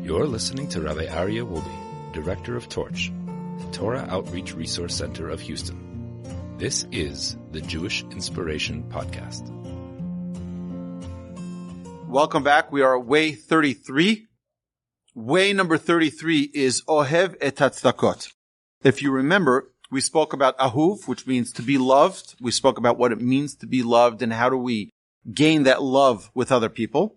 You're listening to Rabbi Aryeh Wolbe, Director of Torch, the Torah Outreach Resource Center of Houston. This is the Jewish Inspiration Podcast. Welcome back. We are at way 33. Way number 33 is Oheiv et Tzedakot. If you remember, we spoke about Ahuv, which means to be loved. We spoke about what it means to be loved and how do we gain that love with other people.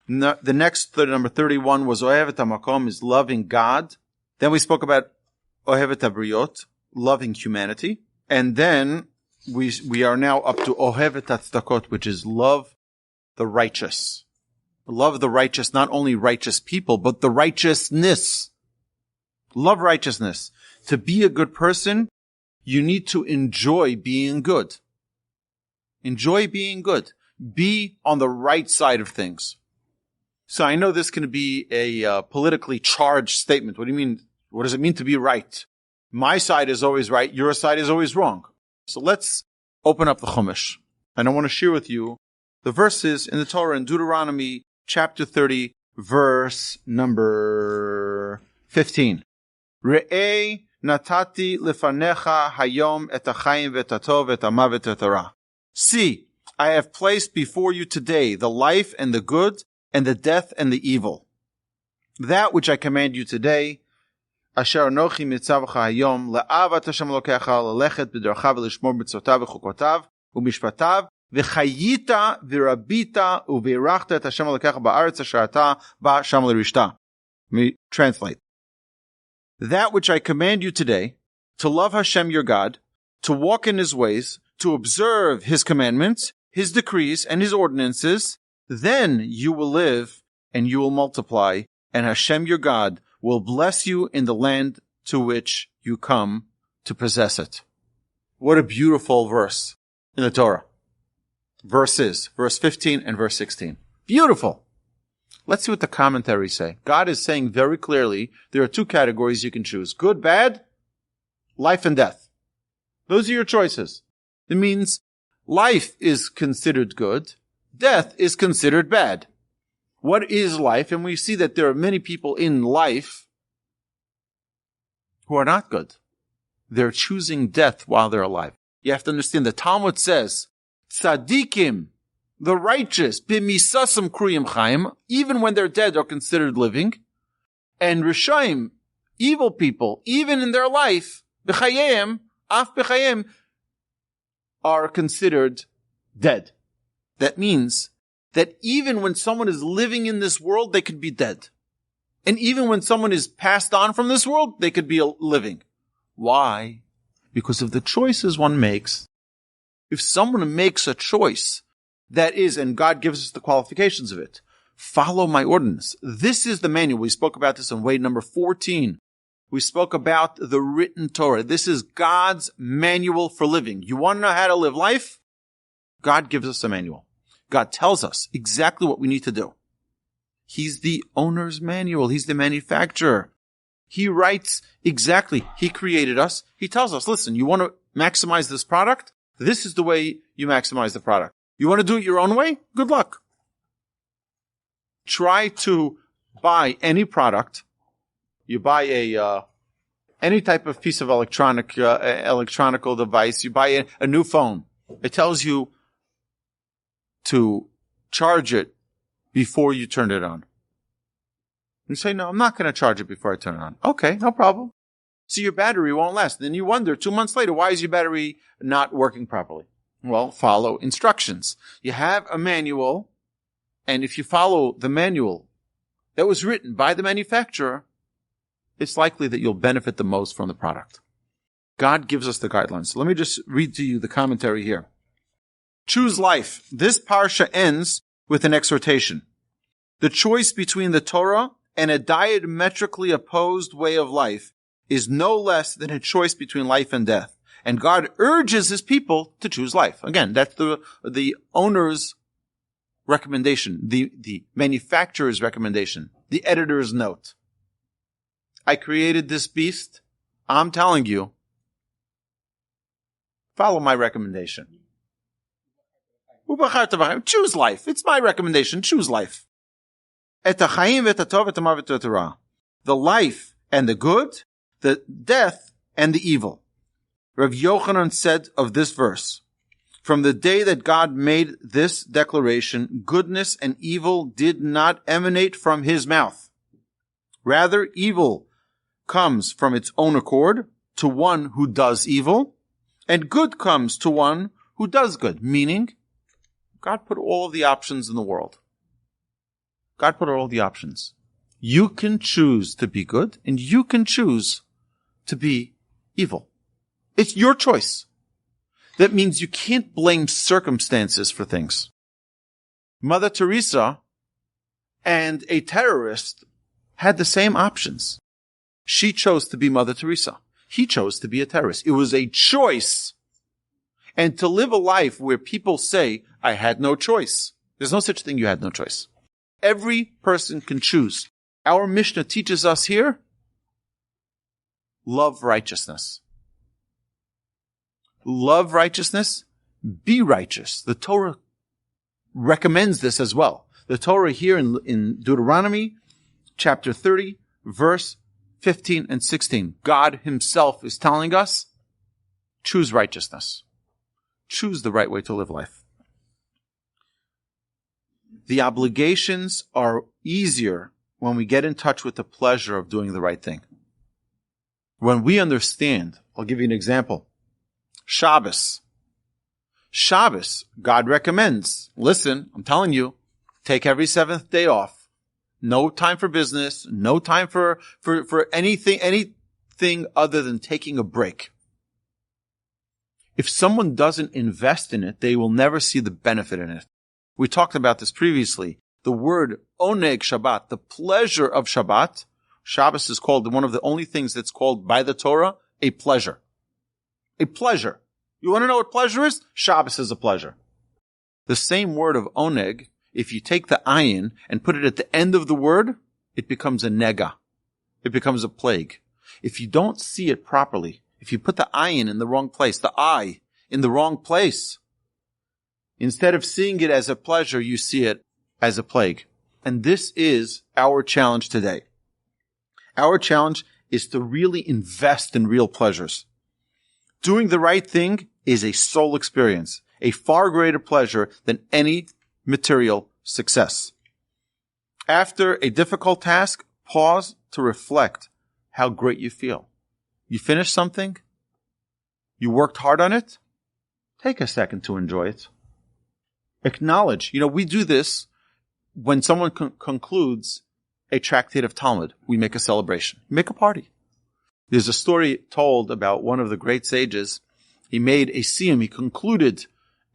The next, number 31, was Oheiv et HaMakom, is loving God. Then we spoke about Oheiv et HaBriot, loving humanity. And then we are now up to Oheiv et Tzedakot, which is love the righteous. Love the righteous, not only righteous people, but the righteousness. Love righteousness. To be a good person, you need to enjoy being good. Enjoy being good. Be on the right side of things. So I know this can be a politically charged statement. What do you mean? What does it mean to be right? My side is always right. Your side is always wrong. So let's open up the Chumash. And I want to share with you the verses in the Torah in Deuteronomy chapter 30, verse number 15. Re'ei natati lefanecha hayom et hachayim v'et hatov v'et hamavet v'et hara. See, I have placed before you today the life and the good and the death and the evil. That which I command you today, asher anochi mitzavcha hayom le'avat Hashem Elokecha lelechet b'derchav v'lishmor mitzotav v'chukotav u'mishpatav v'chayita v'rabita u'v'irachta et Hashem Elokecha ba'aretz asher ata ba'sham l'rishta. Let me translate. That which I command you today, to love Hashem your God, to walk in His ways, to observe His commandments, His decrees, and His ordinances, then you will live and you will multiply, and Hashem your God will bless you in the land to which you come to possess it. What a beautiful verse in the Torah. Verse 15 and verse 16. Beautiful. Let's see what the commentaries say. God is saying very clearly there are two categories you can choose. Good, bad, life and death. Those are your choices. It means life is considered good. Death is considered bad. What is life? And we see that there are many people in life who are not good. They're choosing death while they're alive. You have to understand the Talmud says, Tzadikim, the righteous, b'misasam kriyim chaim, even when they're dead, are considered living. And Rishaim, evil people, even in their life, b'chayim, af b'chayim, are considered dead. That means that even when someone is living in this world, they could be dead. And even when someone is passed on from this world, they could be living. Why? Because of the choices one makes. If someone makes a choice that is, and God gives us the qualifications of it, follow my ordinance. This is the manual. We spoke about this in way number 14. We spoke about the written Torah. This is God's manual for living. You want to know how to live life? God gives us a manual. God tells us exactly what we need to do. He's the owner's manual. He's the manufacturer. He writes exactly. He created us. He tells us, listen, you want to maximize this product? This is the way you maximize the product. You want to do it your own way? Good luck. Try to buy any product. You buy any type of piece of electronical device. You buy a new phone. It tells you to charge it before you turn it on. You say, no, I'm not going to charge it before I turn it on. Okay, no problem. So your battery won't last. Then you wonder 2 months later, why is your battery not working properly? Well, follow instructions. You have a manual, and if you follow the manual that was written by the manufacturer, it's likely that you'll benefit the most from the product. God gives us the guidelines. So let me just read to you the commentary here. Choose life. This parsha ends with an exhortation. The choice between the Torah and a diametrically opposed way of life is no less than a choice between life and death. And God urges His people to choose life. Again, that's the owner's recommendation, the manufacturer's recommendation, the editor's note. I created this beast. I'm telling you, follow my recommendation. Choose life. It's my recommendation. Choose life. Et ha'chaim v'et hatov v'et ha'mavet v'et ha'ra. The life and the good, the death and the evil. Rav Yochanan said of this verse, from the day that God made this declaration, goodness and evil did not emanate from his mouth. Rather, evil comes from its own accord to one who does evil, and good comes to one who does good. Meaning, God put all of the options in the world. God put all the options. You can choose to be good, and you can choose to be evil. It's your choice. That means you can't blame circumstances for things. Mother Teresa and a terrorist had the same options. She chose to be Mother Teresa. He chose to be a terrorist. It was a choice. And to live a life where people say, I had no choice. There's no such thing, you had no choice. Every person can choose. Our Mishnah teaches us here, love righteousness. Love righteousness, be righteous. The Torah recommends this as well. The Torah here in Deuteronomy chapter 30, verse 15 and 16. God himself is telling us, choose righteousness. Choose the right way to live life. The obligations are easier when we get in touch with the pleasure of doing the right thing. When we understand, I'll give you an example. Shabbos. Shabbos, God recommends, listen, I'm telling you, take every seventh day off. No time for business, no time for anything other than taking a break. If someone doesn't invest in it, they will never see the benefit in it. We talked about this previously. The word oneg Shabbat, the pleasure of Shabbat, Shabbos is called one of the only things that's called by the Torah a pleasure. A pleasure. You want to know what pleasure is? Shabbos is a pleasure. The same word of oneg, if you take the ayin and put it at the end of the word, it becomes a nega. It becomes a plague. If you don't see it properly, if you put the ayin in the wrong place, the I in the wrong place, instead of seeing it as a pleasure, you see it as a plague. And this is our challenge today. Our challenge is to really invest in real pleasures. Doing the right thing is a soul experience, a far greater pleasure than any material success. After a difficult task, pause to reflect how great you feel. You finished something? You worked hard on it? Take a second to enjoy it. Acknowledge. We do this when someone concludes a tractate of Talmud. We make a celebration. We make a party. There's a story told about one of the great sages. He made a siyum. He concluded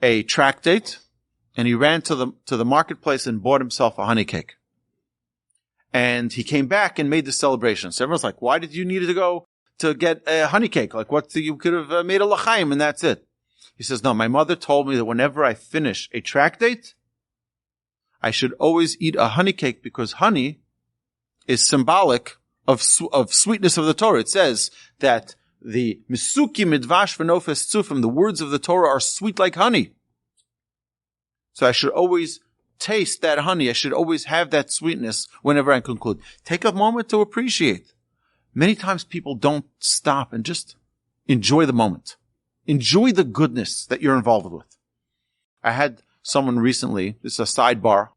a tractate, and he ran to the marketplace and bought himself a honey cake. And he came back and made the celebration. So everyone's like, why did you need to go to get a honey cake? Like, you could have made a l'chaim and that's it. He says, no, my mother told me that whenever I finish a tractate, I should always eat a honey cake because honey is symbolic of sweetness of the Torah. It says that the misuki midvash v'nofes tzufim, the words of the Torah are sweet like honey. So I should always taste that honey. I should always have that sweetness whenever I conclude. Take a moment to appreciate. Many times people don't stop and just enjoy the moment. Enjoy the goodness that you're involved with. I had someone recently, this is a sidebar.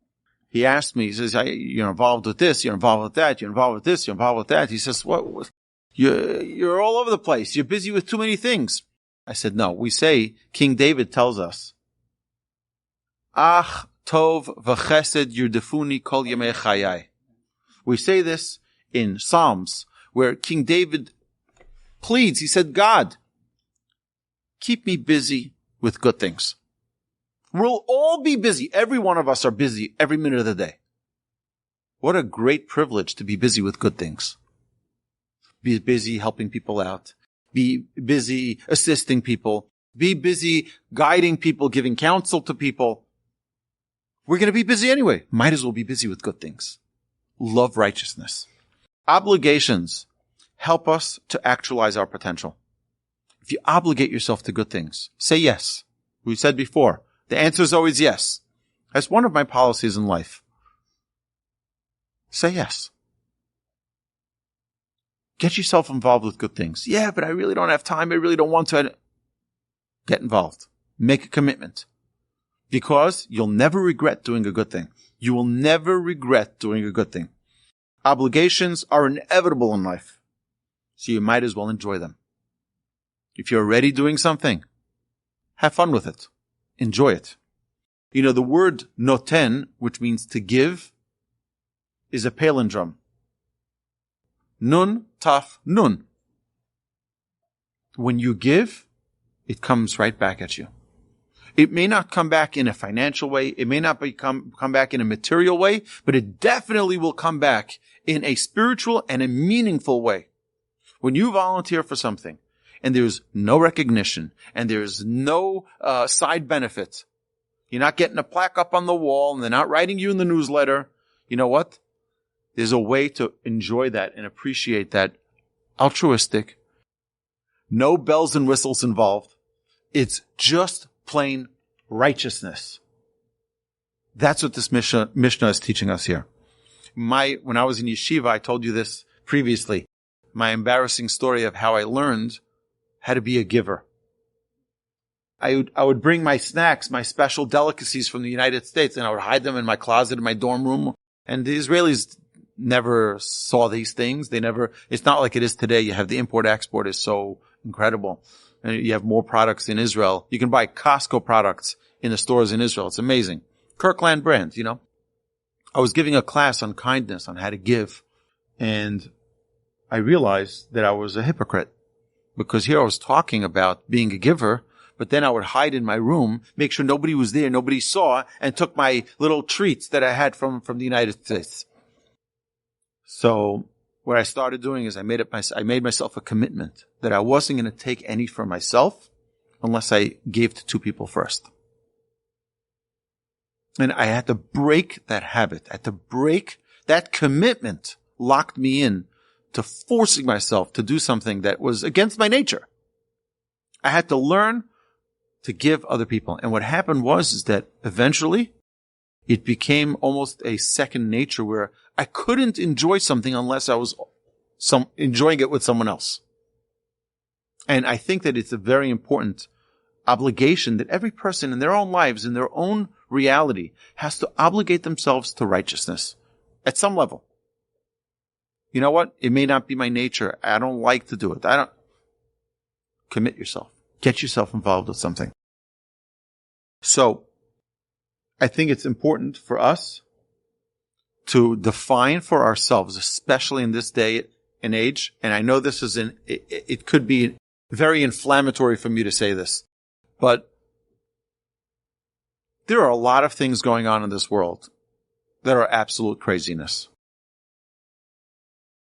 He asked me, he says, you're involved with this, you're involved with that, you're involved with this, you're involved with that. He says, what? You're all over the place. You're busy with too many things. I said, no, we say, King David tells us, Ach tov v'chesed yurdefuni kol yemei chayai. We say this in Psalms, where King David pleads. He said, God, keep me busy with good things. We'll all be busy. Every one of us are busy every minute of the day. What a great privilege to be busy with good things. Be busy helping people out. Be busy assisting people. Be busy guiding people, giving counsel to people. We're going to be busy anyway. Might as well be busy with good things. Love righteousness. Obligations help us to actualize our potential. If you obligate yourself to good things, say yes. We said before, the answer is always yes. That's one of my policies in life. Say yes. Get yourself involved with good things. Yeah, but I really don't have time. I really don't want to. Get involved. Make a commitment. Because you'll never regret doing a good thing. You will never regret doing a good thing. Obligations are inevitable in life. So you might as well enjoy them. If you're already doing something, have fun with it. Enjoy it. You know, the word noten, which means to give, is a palindrome. Nun, taf, nun. When you give, it comes right back at you. It may not come back in a financial way. It may not come back in a material way, but it definitely will come back in a spiritual and a meaningful way. When you volunteer for something and there's no recognition and there's no side benefit, you're not getting a plaque up on the wall and they're not writing you in the newsletter, you know what? There's a way to enjoy that and appreciate that altruistic, no bells and whistles involved. It's just plain righteousness. That's what this Mishnah is teaching us here. When I was in yeshiva, I told you this previously, my embarrassing story of how I learned how to be a giver. I would bring my snacks, my special delicacies from the United States, and I would hide them in my closet in my dorm room. And the Israelis never saw these things. It's not like it is today. You have the import-export is so incredible. And you have more products in Israel. You can buy Costco products in the stores in Israel. It's amazing. Kirkland brand, you know. I was giving a class on kindness, on how to give. And I realized that I was a hypocrite. Because here I was talking about being a giver, but then I would hide in my room, make sure nobody was there, nobody saw, and took my little treats that I had from the United States. So what I started doing is I made myself a commitment that I wasn't going to take any for myself unless I gave to two people first. And I had to break that habit. I had to break that commitment, locked me in to forcing myself to do something that was against my nature. I had to learn to give other people. And what happened is that eventually it became almost a second nature where I couldn't enjoy something unless I was enjoying it with someone else. And I think that it's a very important obligation that every person in their own lives, in their own reality, has to obligate themselves to righteousness at some level. You know what? It may not be my nature. I don't like to do it. Commit yourself. Get yourself involved with something. So, I think it's important for us to define for ourselves, especially in this day and age, and I know this is it could be very inflammatory for me to say this, but there are a lot of things going on in this world that are absolute craziness.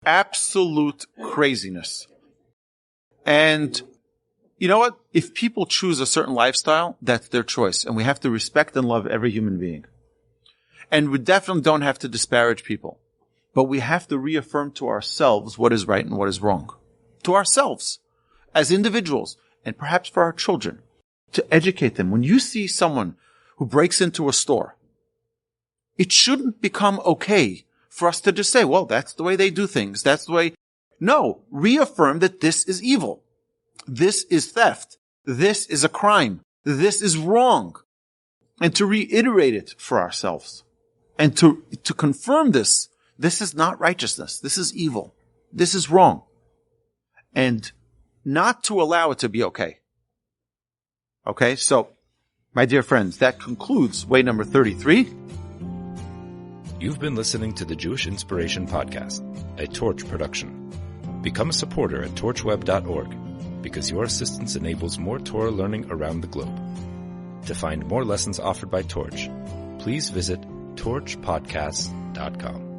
Absolute craziness. And you know what? If people choose a certain lifestyle, that's their choice. And we have to respect and love every human being. And we definitely don't have to disparage people. But we have to reaffirm to ourselves what is right and what is wrong. To ourselves, as individuals, and perhaps for our children, to educate them. When you see someone who breaks into a store, it shouldn't become okay for us to just say, well, that's the way they do things. That's the way. No, reaffirm that this is evil. This is theft. This is a crime. This is wrong. And to reiterate it for ourselves. And to confirm this is not righteousness. This is evil. This is wrong. And not to allow it to be okay. Okay, so, my dear friends, that concludes way number 33. You've been listening to the Jewish Inspiration Podcast, a Torch production. Become a supporter at torchweb.org because your assistance enables more Torah learning around the globe. To find more lessons offered by Torch, please visit torchpodcasts.com.